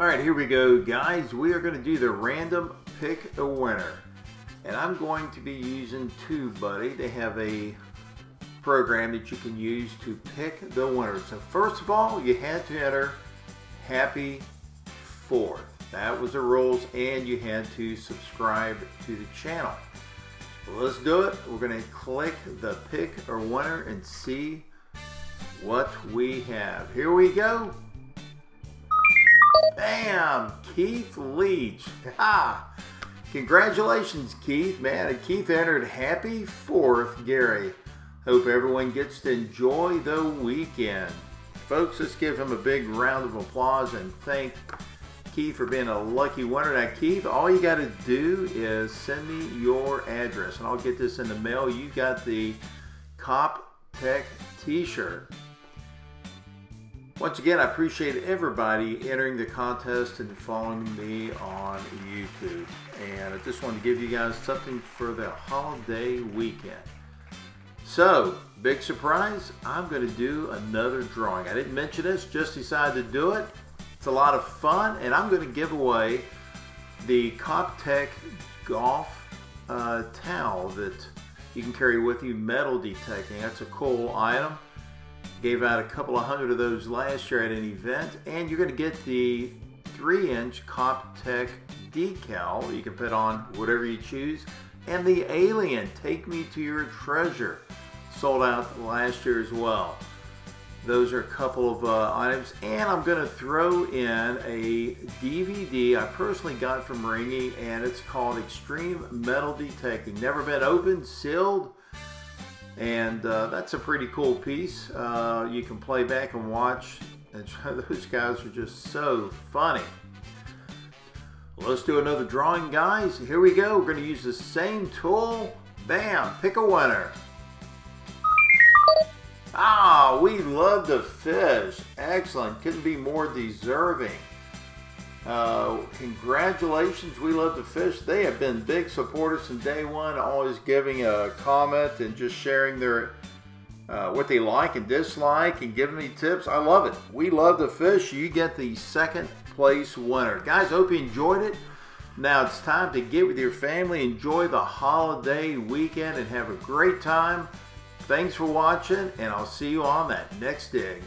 All right, here we go, guys. We are going to do the random pick a winner. And I'm going to be using TubeBuddy. They have a program that you can use to pick the winner. So first of all, you had to enter Happy 4th. That was the rules, and you had to subscribe to the channel. Well, let's do it. We're going to click the pick a winner and see what we have. Here we go. Bam! Keith Leach. Ha! Congratulations, Keith, man. And Keith entered Happy 4th, Gary. Hope everyone gets to enjoy the weekend. Folks, let's give him a big round of applause and thank Keith for being a lucky winner. Now, Keith, all you got to do is send me your address, and I'll get this in the mail. You got the COPTECH t-shirt. Once again, I appreciate everybody entering the contest and following me on YouTube. And I just wanted to give you guys something for the holiday weekend. So, big surprise, I'm going to do another drawing. I didn't mention this, just decided to do it. It's a lot of fun, and I'm going to give away the COPTECH golf towel that you can carry with you, metal detecting. That's a cool item. Gave out a couple of hundred of those last year at an event, and you're going to get the 3-inch COPTECH decal you can put on whatever you choose, and the alien, Take Me to Your Treasure, sold out last year as well. Those are a couple of items, and I'm going to throw in a DVD I personally got from Ringy, and it's called Extreme Metal Detecting. Never been opened, sealed, and that's a pretty cool piece. You can play back and watch, and those guys are just so funny. Well, let's do another drawing, guys. Here we go. We're going to use the same tool. Bam, pick a winner. Ah, We Love to Fish. Excellent. Couldn't be more deserving. Congratulations, We Love to Fish. They have been big supporters from day one, always giving a comment and just sharing their what they like and dislike and giving me tips. I love it. We Love to Fish. You get the second place winner. Guys, hope you enjoyed it. Now it's time to get with your family, enjoy the holiday weekend, and have a great time. Thanks for watching, and I'll see you on that next dig.